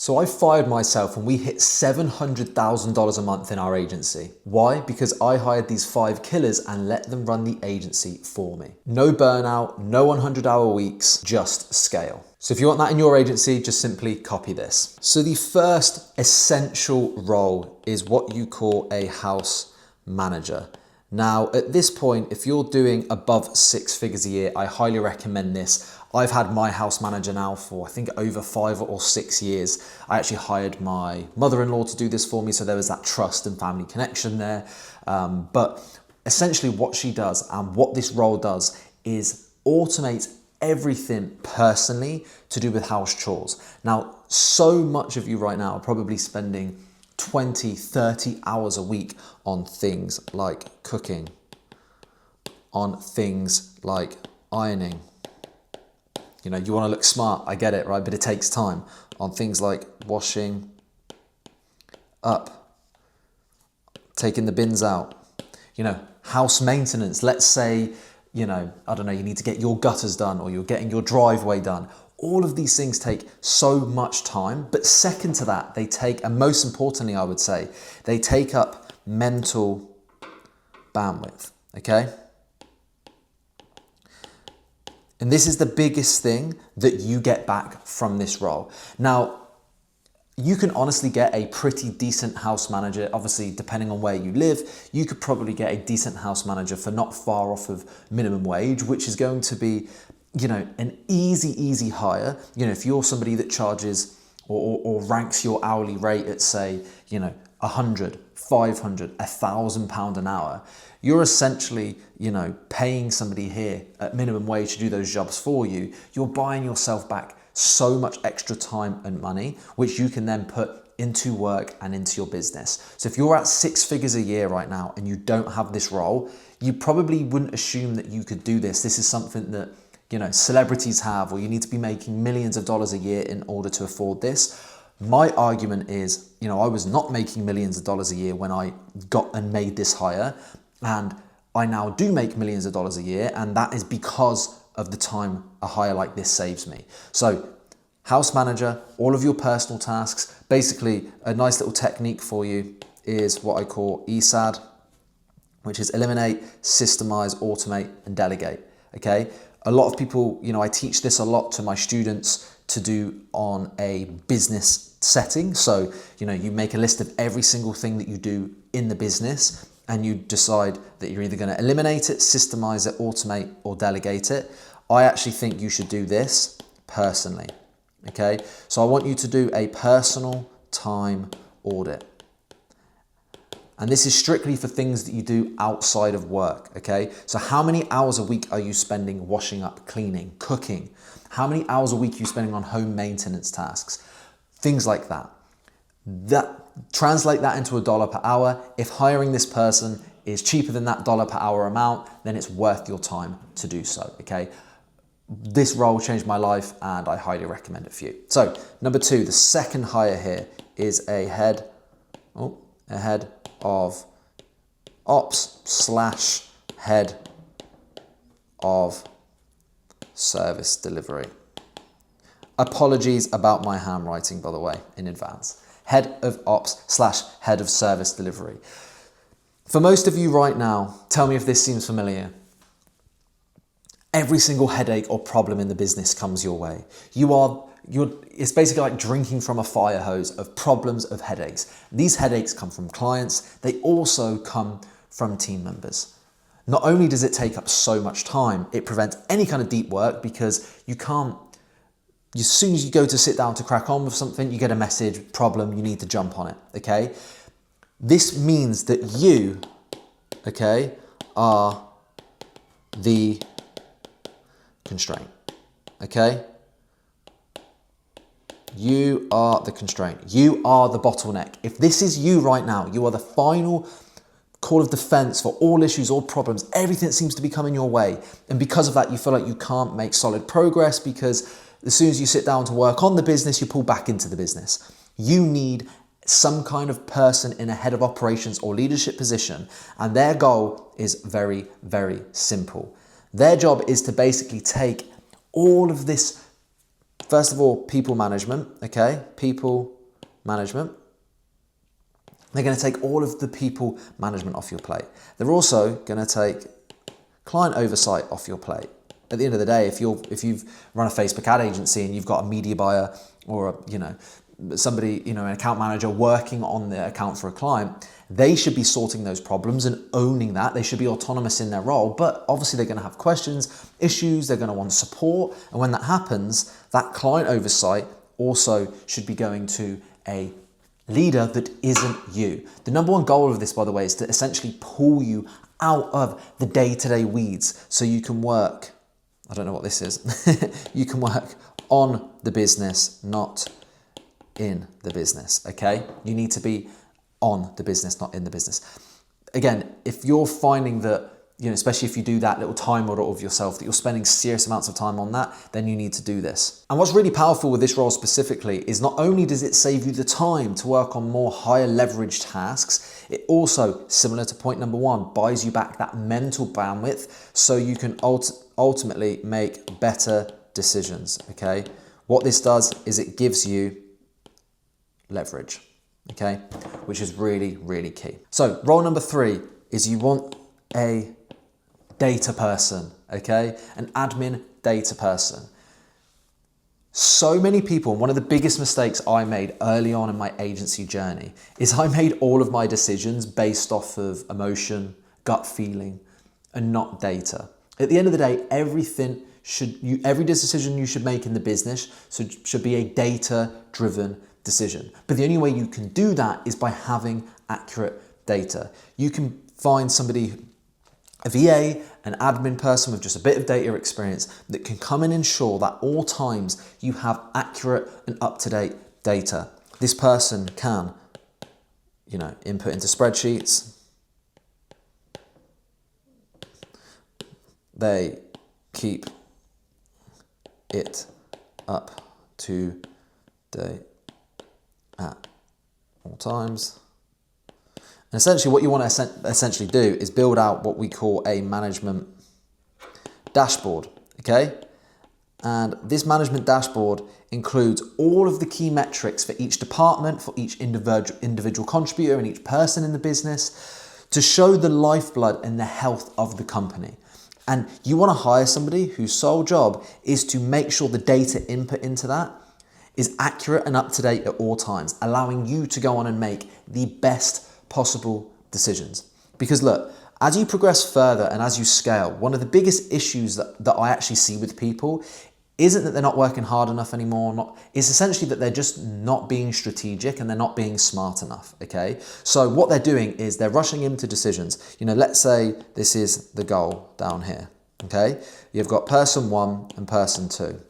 So I fired myself when we hit $700,000 a month in our agency. Why? Because I hired these 5 killers and let them run the agency for me. No burnout, no 100-hour weeks, just scale. So if you want that in your agency, just simply copy this. So the first essential role is what you call a house manager. Now, at this point, if you're doing above 6 figures a year, I highly recommend this. I've had my house manager now for, I think, over 5 or 6 years. I actually hired my mother-in-law to do this for me, so there was that trust and family connection there. But essentially what she does and what this role does is automate everything personally to do with house chores. Now, so much of you right now are probably spending 20, 30 hours a week on things like cooking, on things like ironing. You know, you want to look smart, I get it, right? But it takes time. On things like washing up, taking the bins out, you know, house maintenance. Let's say, you know, I don't know, you need to get your gutters done or you're getting your driveway done. All of these things take so much time, but second to that, they take, and most importantly, I would say, they take up mental bandwidth, okay? And this is the biggest thing that you get back from this role. Now, you can honestly get a pretty decent house manager. Obviously, depending on where you live, you could probably get a decent house manager for not far off of minimum wage, which is going to be, you know, an easy hire. You know, if you're somebody that charges or ranks your hourly rate at, say, you know, 100, 500, £1,000 an hour, you're essentially, you know, paying somebody here at minimum wage to do those jobs for you. You're buying yourself back so much extra time and money, which you can then put into work and into your business. So if you're at 6 figures a year right now and you don't have this role, you probably wouldn't assume that you could do this. This is something that, you know, celebrities have, or you need to be making millions of dollars a year in order to afford this. My argument is, you know, I was not making millions of dollars a year when I got and made this hire, and I now do make millions of dollars a year, and that is because of the time a hire like this saves me. So house manager, all of your personal tasks, basically a nice little technique for you is what I call ESAD, which is eliminate, systemize, automate, and delegate, okay? A lot of people, you know, I teach this a lot to my students to do on a business setting. So, you know, you make a list of every single thing that you do in the business and you decide that you're either going to eliminate it, systemize it, automate, or delegate it. I actually think you should do this personally, okay? So I want you to do a personal time audit. And this is strictly for things that you do outside of work, okay? So how many hours a week are you spending washing up, cleaning, cooking? How many hours a week are you spending on home maintenance tasks? Things like that. Translate that into $1 per hour. If hiring this person is cheaper than that $1 per hour amount, then it's worth your time to do so, okay? This role changed my life and I highly recommend it for you. So number 2, the second hire here is a head of ops / head of service delivery. Apologies about my handwriting, by the way, in advance. Head of ops / head of service delivery. For most of you right now, tell me if this seems familiar. Every single headache or problem in the business comes your way. It's basically like drinking from a fire hose of problems, of headaches. These headaches come from clients. They also come from team members. Not only does it take up so much time, it prevents any kind of deep work because as soon as you go to sit down to crack on with something, you get a message, problem, you need to jump on it, okay? This means that you, okay, are the constraint, okay? You are the constraint. You are the bottleneck. If this is you right now, you are the final call of defense for all issues, all problems, everything that seems to be coming your way. And because of that, you feel like you can't make solid progress because as soon as you sit down to work on the business, you pull back into the business. You need some kind of person in a head of operations or leadership position, and their goal is very, very simple. Their job is to basically take all of this First of all, people management, okay? People management. They're going to take all of the people management off your plate. They're also going to take client oversight off your plate. At the end of the day, if you've run a Facebook ad agency and you've got a media buyer or somebody, an account manager working on the account for a client, they should be sorting those problems and owning that. They should be autonomous in their role, but obviously they're going to have questions, issues, they're going to want support. And when that happens, that client oversight also should be going to a leader that isn't you. The number one goal of this, by the way, is to essentially pull you out of the day-to-day weeds so you can work, I don't know what this is, you can work on the business, not in the business, okay? You need to be on the business, not in the business. Again, if you're finding that, especially if you do that little time audit of yourself, that you're spending serious amounts of time on that, then you need to do this. And what's really powerful with this role specifically is not only does it save you the time to work on more higher leverage tasks, it also, similar to point number one, buys you back that mental bandwidth so you can ultimately make better decisions, okay? What this does is it gives you leverage, okay? Which is really, really key. So role number 3 is you want a data person, okay? An admin data person. So many people, and one of the biggest mistakes I made early on in my agency journey is I made all of my decisions based off of emotion, gut feeling, and not data. At the end of the day, every decision you should make in the business should be a data-driven decision. But the only way you can do that is by having accurate data. You can find somebody, a VA, an admin person with just a bit of data experience that can come and ensure that all times you have accurate and up-to-date data. This person can, input into spreadsheets. They keep it up to date at all times. And essentially what you want to essentially do is build out what we call a management dashboard, okay? And this management dashboard includes all of the key metrics for each department, for each individual contributor and each person in the business to show the lifeblood and the health of the company. And you want to hire somebody whose sole job is to make sure the data input into that is accurate and up to date at all times, allowing you to go on and make the best possible decisions. Because look, as you progress further and as you scale, one of the biggest issues that I actually see with people isn't that they're not working hard enough anymore. It's essentially that they're just not being strategic and they're not being smart enough, okay? So what they're doing is they're rushing into decisions. Let's say this is the goal down here, okay? You've got person 1 and person 2.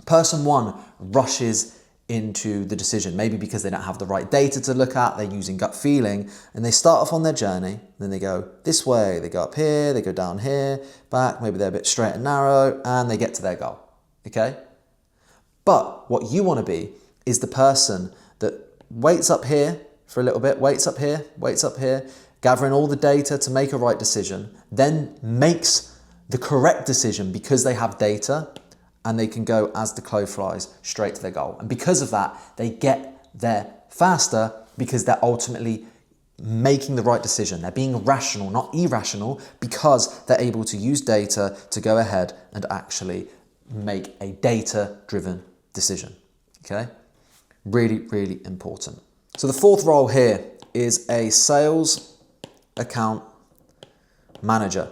Person 1 rushes into the decision, maybe because they don't have the right data to look at, they're using gut feeling, and they start off on their journey, then they go this way, they go up here, they go down here, back, maybe they're a bit straight and narrow, and they get to their goal, okay? But what you want to be is the person that waits up here for a little bit, waits up here, gathering all the data to make a right decision, then makes the correct decision because they have data, and they can go as the crow flies straight to their goal. And because of that, they get there faster because they're ultimately making the right decision. They're being rational, not irrational, because they're able to use data to go ahead and actually make a data-driven decision, okay? Really, really important. So the 4th role here is a sales account manager.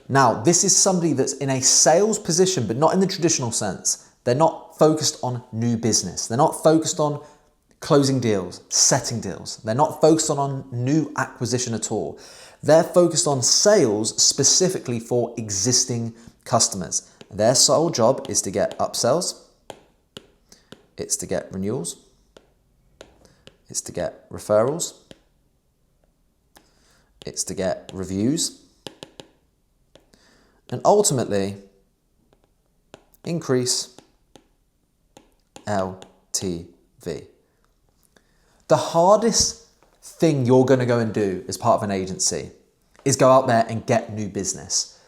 Now, this is somebody that's in a sales position, but not in the traditional sense. They're not focused on new business. They're not focused on closing deals, setting deals. They're not focused on new acquisition at all. They're focused on sales specifically for existing customers. Their sole job is to get upsells. It's to get renewals. It's to get referrals. It's to get reviews. And ultimately, increase LTV. The hardest thing you're going to go and do as part of an agency is go out there and get new business.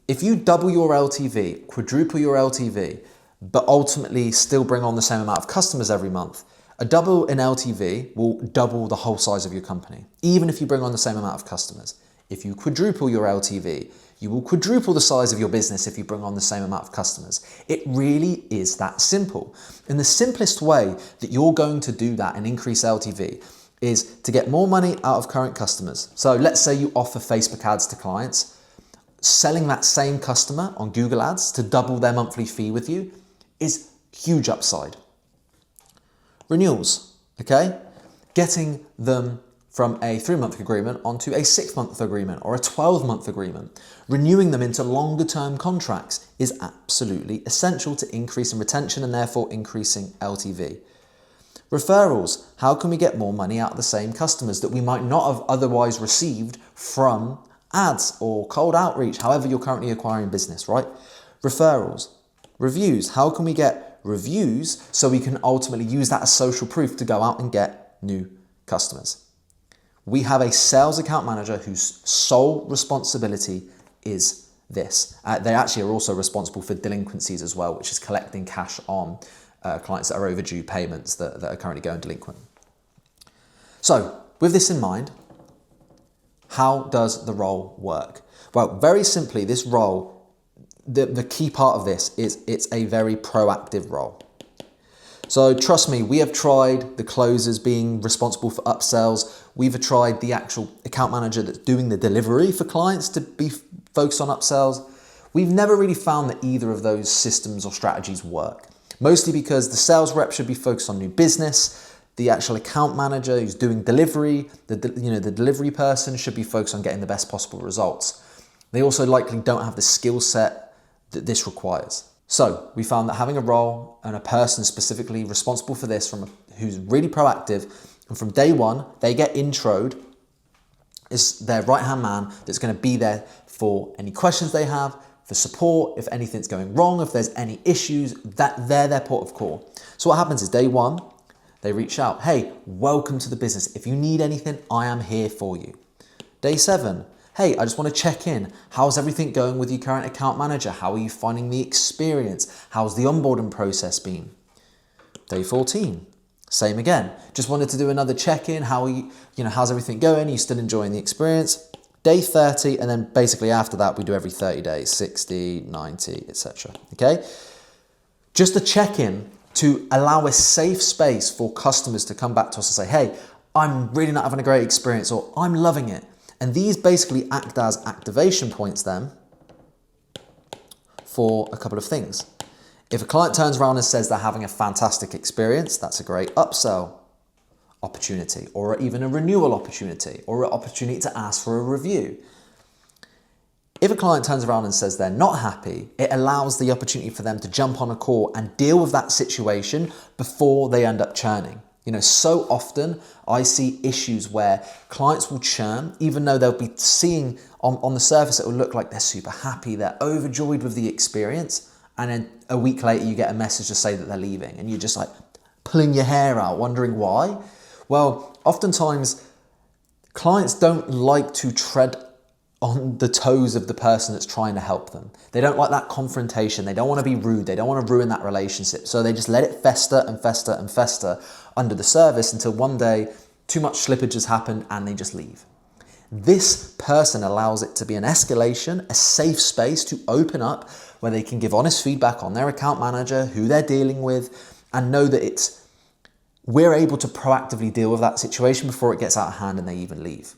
If you double your LTV, quadruple your LTV, but ultimately still bring on the same amount of customers every month, a double in LTV will double the whole size of your company, even if you bring on the same amount of customers. If you quadruple your LTV, you will quadruple the size of your business if you bring on the same amount of customers. It really is that simple. And the simplest way that you're going to do that and increase LTV is to get more money out of current customers. So let's say you offer Facebook ads to clients. Selling that same customer on Google Ads to double their monthly fee with you is huge upside. Renewals, okay? Getting them from a 3-month agreement onto a 6-month agreement or a 12-month agreement. Renewing them into longer term contracts is absolutely essential to increasing retention and therefore increasing LTV. Referrals, how can we get more money out of the same customers that we might not have otherwise received from ads or cold outreach, however you're currently acquiring business, right? Referrals. Reviews, how can we get reviews so we can ultimately use that as social proof to go out and get new customers? We have a sales account manager whose sole responsibility is this. They actually are also responsible for delinquencies as well, which is collecting cash on clients that are overdue payments that are currently going delinquent. So with this in mind, how does the role work? Well, very simply, this role, the key part of this is it's a very proactive role. So trust me, we have tried the closers being responsible for upsells. We've tried the actual account manager that's doing the delivery for clients to be focused on upsells. We've never really found that either of those systems or strategies work. Mostly because the sales rep should be focused on new business. The actual account manager who's doing delivery, the delivery person should be focused on getting the best possible results. They also likely don't have the skill set that this requires. So we found that having a role and a person specifically responsible for this who's really proactive, and from day one, they get introed, is their right-hand man that's going to be there for any questions they have, for support, if anything's going wrong, if there's any issues, that they're their port of call. So what happens is day one, they reach out, hey, welcome to the business. If you need anything, I am here for you. Day 7, hey, I just want to check in. How's everything going with your current account manager? How are you finding the experience? How's the onboarding process been? Day 14, same again. Just wanted to do another check-in. How are you, how's everything going? Are you still enjoying the experience? Day 30, and then basically after that, we do every 30 days, 60, 90, etc. Okay? Just a check-in to allow a safe space for customers to come back to us and say, hey, I'm really not having a great experience, or I'm loving it. And these basically act as activation points then for a couple of things. If a client turns around and says they're having a fantastic experience, that's a great upsell opportunity, or even a renewal opportunity, or an opportunity to ask for a review. If a client turns around and says they're not happy, it allows the opportunity for them to jump on a call and deal with that situation before they end up churning. So often I see issues where clients will churn, even though they'll be seeing on the surface, it will look like they're super happy, they're overjoyed with the experience. And then a week later, you get a message to say that they're leaving, and you're just like pulling your hair out, wondering why. Well, oftentimes clients don't like to tread on the toes of the person that's trying to help them. They don't like that confrontation. They don't want to be rude. They don't want to ruin that relationship. So they just let it fester and fester and fester under the service until one day too much slippage has happened and they just leave. This person allows it to be an escalation, a safe space to open up where they can give honest feedback on their account manager, who they're dealing with, and know that we're able to proactively deal with that situation before it gets out of hand and they even leave.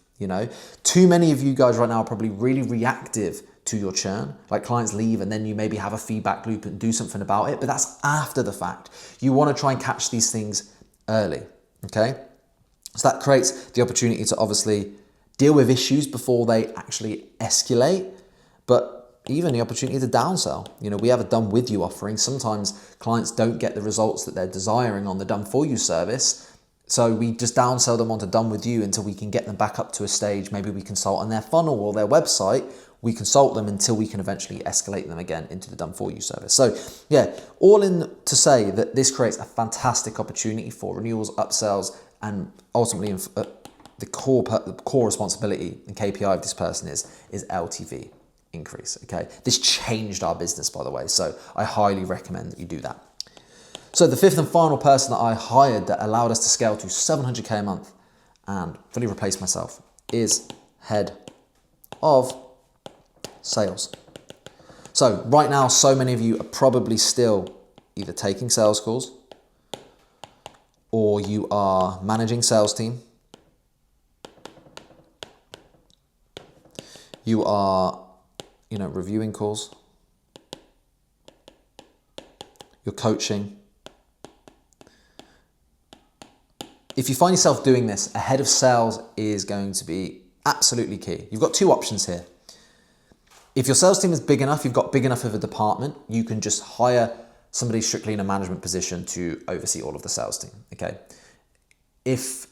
Too many of you guys right now are probably really reactive to your churn. Like clients leave and then you maybe have a feedback loop and do something about it, but that's after the fact. You want to try and catch these things early, okay? So that creates the opportunity to obviously deal with issues before they actually escalate, but even the opportunity to downsell. We have a done with you offering. Sometimes clients don't get the results that they're desiring on the done for you service. So we just downsell them onto done with you until we can get them back up to a stage. Maybe we consult on their funnel or their website. We consult them until we can eventually escalate them again into the done for you service. So yeah, all in to say that this creates a fantastic opportunity for renewals, upsells, and ultimately the core responsibility and KPI of this person is LTV. increase, okay? This changed our business, by the way, so I highly recommend that you do that. So the fifth and final person that I hired that allowed us to scale to 700K a month and fully replace myself is head of sales. So right now, so many of you are probably still either taking sales calls or you are managing sales team. You are, reviewing calls. You're coaching. If you find yourself doing this, a head of sales is going to be absolutely key. You've got two options here. If your sales team is big enough, you've got big enough of a department, you can just hire somebody strictly in a management position to oversee all of the sales team, okay? If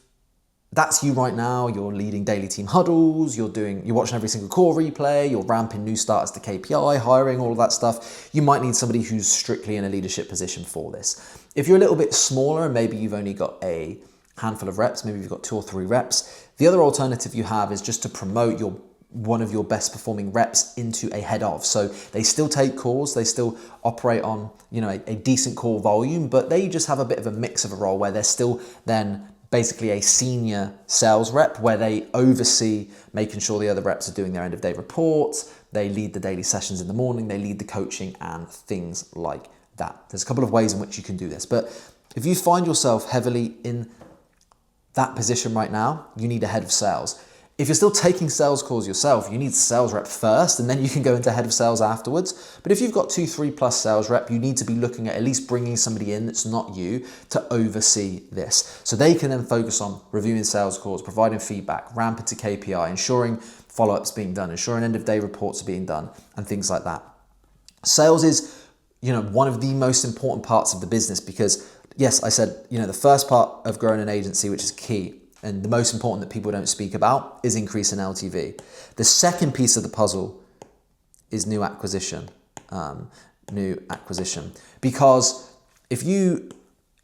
that's you right now, you're leading daily team huddles, you're watching every single call replay, you're ramping new starters to KPI, hiring, all of that stuff, you might need somebody who's strictly in a leadership position for this. If you're a little bit smaller and maybe you've only got a handful of reps, maybe you've got 2 or 3 reps, the other alternative you have is just to promote one of your best performing reps into a head of. So they still take calls, they still operate on a decent call volume, but they just have a bit of a mix of a role where they're still then basically a senior sales rep where they oversee making sure the other reps are doing their end of day reports, they lead the daily sessions in the morning, they lead the coaching and things like that. There's a couple of ways in which you can do this, but if you find yourself heavily in that position right now, you need a head of sales. If you're still taking sales calls yourself, you need a sales rep first, and then you can go into head of sales afterwards. But if you've got 2, 3 plus sales rep, you need to be looking at least bringing somebody in that's not you to oversee this. So they can then focus on reviewing sales calls, providing feedback, ramping to KPI, ensuring follow-ups being done, ensuring end of day reports are being done, and things like that. Sales is, one of the most important parts of the business because, yes, I said, the first part of growing an agency, which is key, and the most important that people don't speak about, is increase in LTV. The second piece of the puzzle is new acquisition. Because if you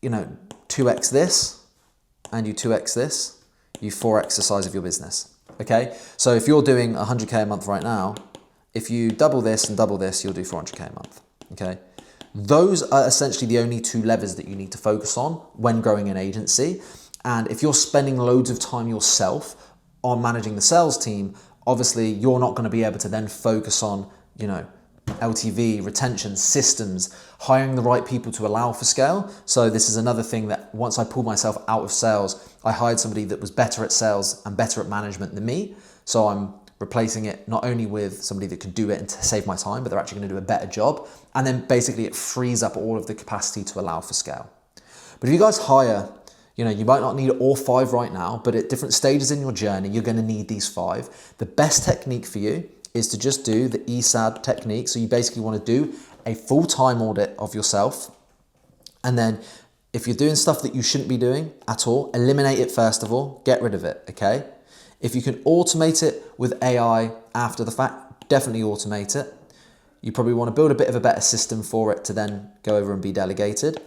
2x this and you 2x this, you 4x the size of your business, okay? So if you're doing 100K a month right now, if you double this and double this, you'll do 400K a month, okay? Those are essentially the only 2 levers that you need to focus on when growing an agency. And if you're spending loads of time yourself on managing the sales team, obviously you're not going to be able to then focus on, LTV, retention, systems, hiring the right people to allow for scale. So this is another thing that once I pulled myself out of sales, I hired somebody that was better at sales and better at management than me. So I'm replacing it not only with somebody that could do it and to save my time, but they're actually going to do a better job. And then basically it frees up all of the capacity to allow for scale. But if you guys hire, you might not need all 5 right now, but at different stages in your journey, you're going to need these 5. The best technique for you is to just do the ESAD technique. So you basically want to do a full-time audit of yourself. And then if you're doing stuff that you shouldn't be doing at all, eliminate it first of all, get rid of it, okay? If you can automate it with AI after the fact, definitely automate it. You probably want to build a bit of a better system for it to then go over and be delegated.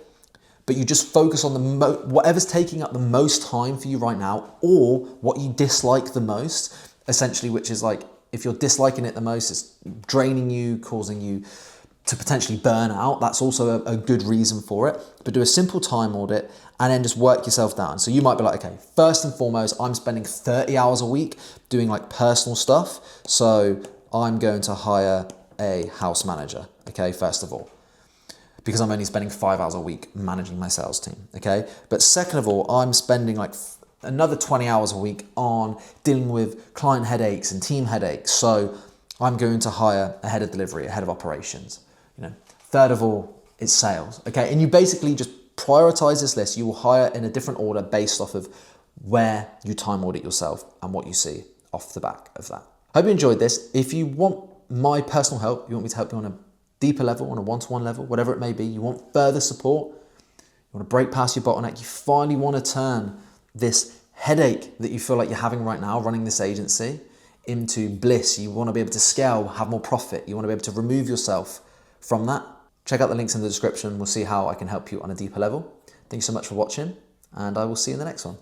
But you just focus on whatever's taking up the most time for you right now, or what you dislike the most, essentially, which is like, if you're disliking it the most, it's draining you, causing you to potentially burn out. That's also a good reason for it. But do a simple time audit and then just work yourself down. So you might be like, okay, first and foremost, I'm spending 30 hours a week doing like personal stuff. So I'm going to hire a house manager, okay, first of all, because I'm only spending 5 hours a week managing my sales team, okay? But second of all, I'm spending like another 20 hours a week on dealing with client headaches and team headaches. So I'm going to hire a head of delivery, a head of operations. Third of all, it's sales, okay? And you basically just prioritize this list. You will hire in a different order based off of where you time audit yourself and what you see off the back of that. Hope you enjoyed this. If you want my personal help, you want me to help you on a deeper level, on a one-to-one level, whatever it may be, you want further support, you want to break past your bottleneck, you finally want to turn this headache that you feel like you're having right now running this agency into bliss. You want to be able to scale, have more profit. You want to be able to remove yourself from that. Check out the links in the description. We'll see how I can help you on a deeper level. Thank you so much for watching, and I will see you in the next one.